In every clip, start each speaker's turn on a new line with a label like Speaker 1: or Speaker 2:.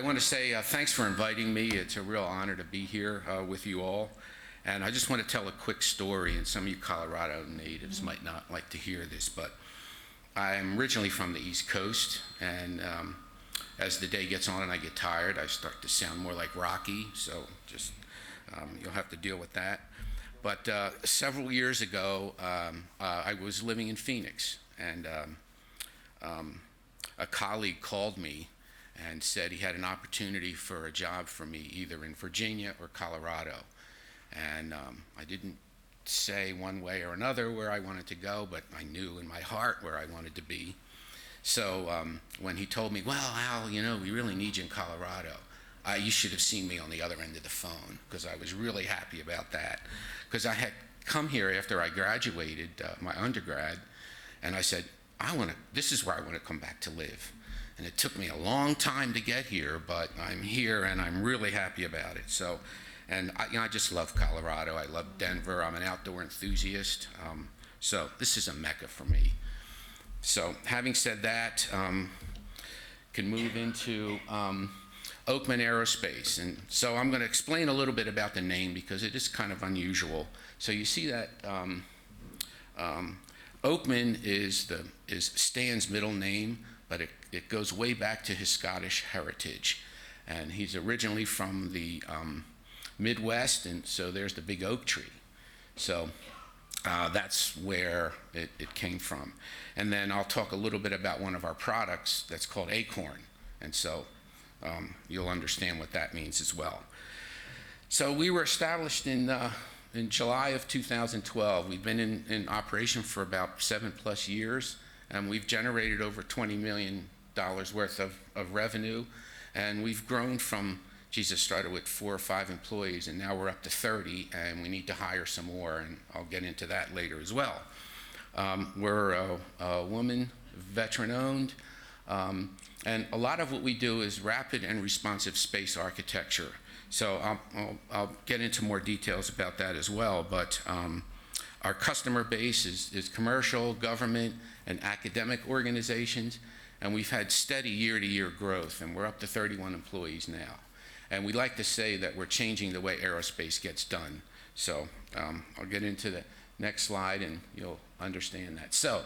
Speaker 1: want to say thanks for inviting me. It's a real honor to be here with you all. And I just want to tell a quick story, and some of you Colorado natives might not like to hear this, but I'm originally from the East Coast, and as the day gets on and I get tired, I start to sound more like Rocky, so just you'll have to deal with that. But several years ago, I was living in Phoenix, and a colleague called me and said he had an opportunity for a job for me either in Virginia or Colorado. And I didn't say one way or another where I wanted to go, but I knew in my heart where I wanted to be. So when he told me, well, Al, you know, we really need you in Colorado, you should have seen me on the other end of the phone, because I was really happy about that. Because I had come here after I graduated my undergrad, and I said, this is where I want to come back to live. And it took me a long time to get here, but I'm here and I'm really happy about it. So, and I just love Colorado. I love Denver. I'm an outdoor enthusiast. So this is a mecca for me. So having said that, can move into Oakman Aerospace. And so I'm going to explain a little bit about the name because it is kind of unusual. So you see that Oakman is Stan's middle name, but it goes way back to his Scottish heritage. And he's originally from the Midwest, and so there's the big oak tree. So that's where it came from. And then I'll talk a little bit about one of our products that's called ACORN. And so you'll understand what that means as well. So we were established in July of 2012. We've been in operation for about 7+ years, and we've generated over $20 million worth of revenue. And we've grown from, started with 4 or 5 employees, and now we're up to 30, and we need to hire some more, and I'll get into that later as well. We're a woman, veteran-owned, and a lot of what we do is rapid and responsive space architecture. So I'll get into more details about that as well, but our customer base is commercial, government, and academic organizations, and we've had steady year-to-year growth, and we're up to 31 employees now. And we like to say that we're changing the way aerospace gets done. So I'll get into the next slide, and you'll understand that. So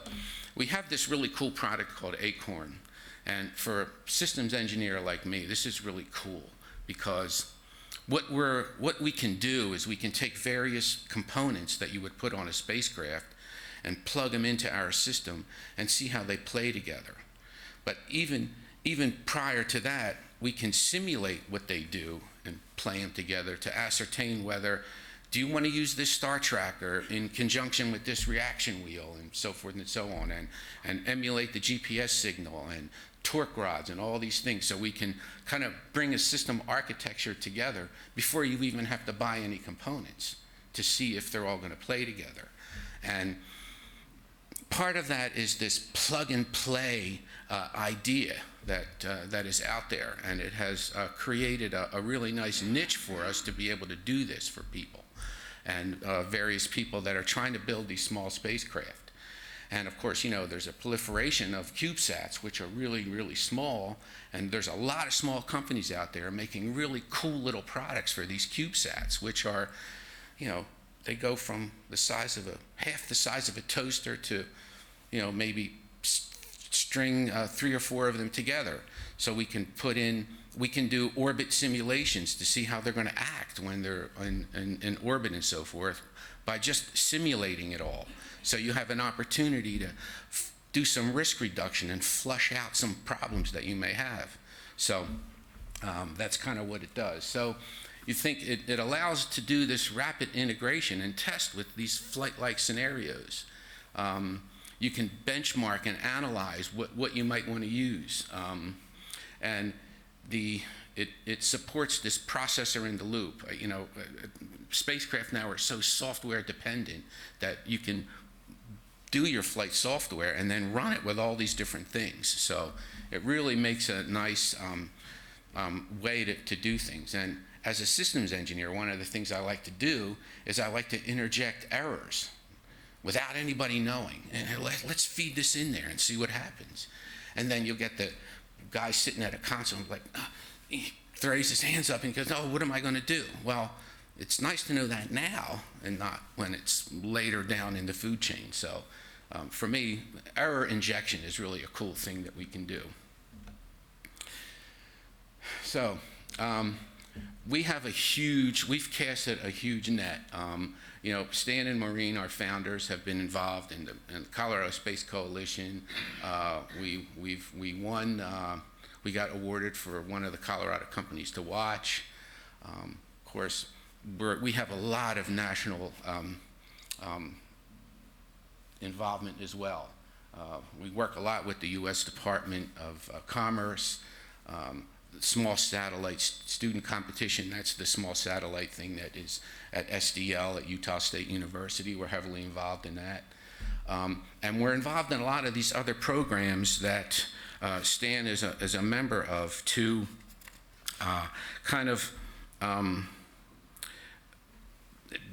Speaker 1: we have this really cool product called ACORN, and for a systems engineer like me, this is really cool, because what we can do is we can take various components that you would put on a spacecraft and plug them into our system and see how they play together. But even prior to that, we can simulate what they do and play them together to ascertain whether, do you want to use this star tracker in conjunction with this reaction wheel and so forth and so on, and emulate the GPS signal and torque rods and all these things, so we can kind of bring a system architecture together before you even have to buy any components to see if they're all going to play together. And part of that is this plug and play idea that is out there, and it has created a really nice niche for us to be able to do this for people and various people that are trying to build these small spacecraft. And of course, you know, there's a proliferation of CubeSats, which are really, really small, and there's a lot of small companies out there making really cool little products for these CubeSats, which are, you know, they go from the size of half the size of a toaster to, you know, maybe string 3 or 4 of them together. So we can do orbit simulations to see how they're going to act when they're in orbit and so forth by just simulating it all. So you have an opportunity to do some risk reduction and flush out some problems that you may have. So that's kind of what it does. So you think it allows to do this rapid integration and test with these flight-like scenarios. You can benchmark and analyze what you might want to use. And it supports this processor in the loop. You know, spacecraft now are so software dependent that you can do your flight software and then run it with all these different things. So it really makes a nice way to do things. And as a systems engineer, one of the things I like to do is I like to interject errors without anybody knowing. And let's feed this in there and see what happens. And then you'll get the guy sitting at a console like, he throws his hands up and goes, oh, what am I going to do? Well, it's nice to know that now and not when it's later down in the food chain. So for me, error injection is really a cool thing that we can do. So we've casted a huge net. You know, Stan and Maureen, our founders, have been involved in the Colorado Space Coalition. We won, we got awarded for one of the Colorado companies to watch. Of course, we have a lot of national involvement as well. We work a lot with the U.S. Department of Commerce, small satellite student competition. That's the small satellite thing that is at SDL at Utah State University. We're heavily involved in that. And we're involved in a lot of these other programs that Stan is a member of to kind of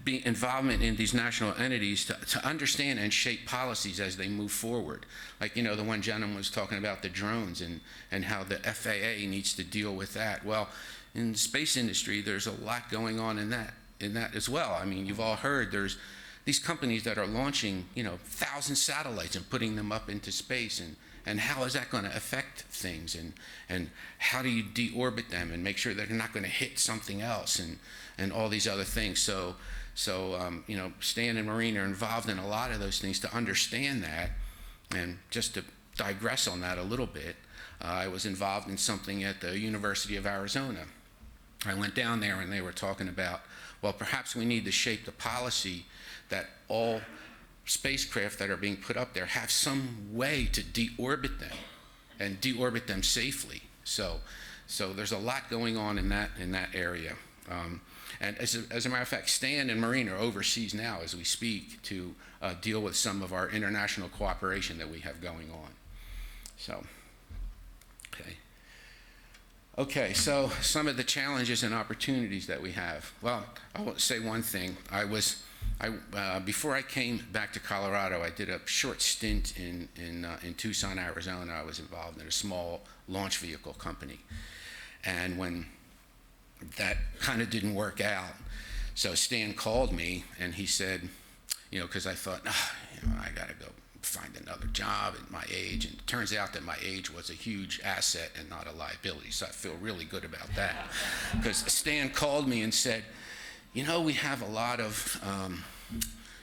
Speaker 1: be involvement in these national entities to understand and shape policies as they move forward. Like, you know, the one gentleman was talking about the drones and how the FAA needs to deal with that. Well, in the space industry, there's a lot going on in that as well. I mean, you've all heard there's these companies that are launching, you know, 1,000 satellites and putting them up into space, and how is that going to affect things, and how do you deorbit them and make sure that they're not going to hit something else, and all these other things. So you know, Stan and Maureen are involved in a lot of those things to understand that. And just to digress on that a little bit, I was involved in something at the University of Arizona. I went down there and they were talking about, well, perhaps we need to shape the policy that all spacecraft that are being put up there have some way to deorbit them and deorbit them safely. So there's a lot going on in that area. And as a matter of fact, Stan and Maureen are overseas now as we speak to deal with some of our international cooperation that we have going on. So, okay, so some of the challenges and opportunities that we have. Well, I will say one thing. Before I came back to Colorado, I did a short stint in Tucson, Arizona. I was involved in a small launch vehicle company. And when that kind of didn't work out, so Stan called me and he said, you know, because I thought, you know, I got to go find another job at my age. And it turns out that my age was a huge asset and not a liability. So I feel really good about that. Because Stan called me and said, you know, we have a lot of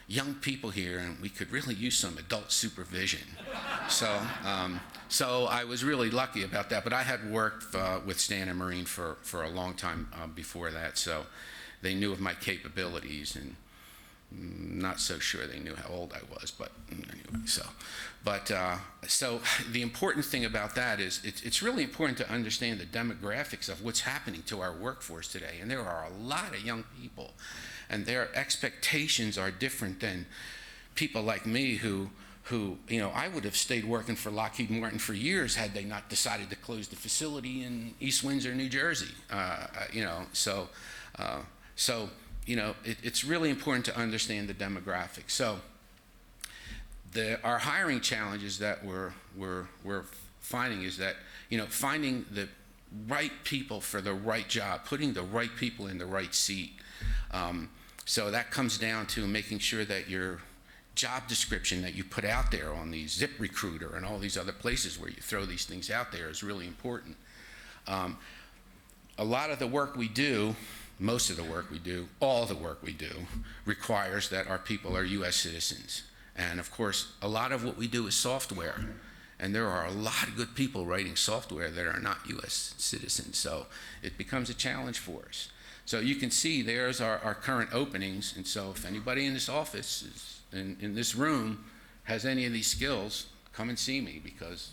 Speaker 1: young people here and we could really use some adult supervision. So I was really lucky about that. But I had worked with Stan and Maureen for a long time before that. So they knew of my capabilities, and not so sure they knew how old I was, but anyway, so the important thing about that is it's really important to understand the demographics of what's happening to our workforce today. And there are a lot of young people, and their expectations are different than people like me who, you know, I would have stayed working for Lockheed Martin for years had they not decided to close the facility in East Windsor, New Jersey. You know, so you know, it's really important to understand the demographics. So our hiring challenges that we're finding is that, you know, finding the right people for the right job, putting the right people in the right seat. So that comes down to making sure that your job description that you put out there on the ZipRecruiter and all these other places where you throw these things out there is really important. A lot of the work we do, most of the work we do, all the work we do, requires that our people are U.S. citizens. And of course, a lot of what we do is software. And there are a lot of good people writing software that are not U.S. citizens. So it becomes a challenge for us. So you can see there's our current openings. And so if anybody in this office, in this room, has any of these skills, come and see me, because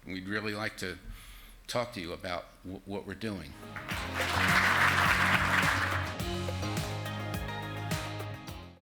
Speaker 1: we'd really like to talk to you about what we're doing.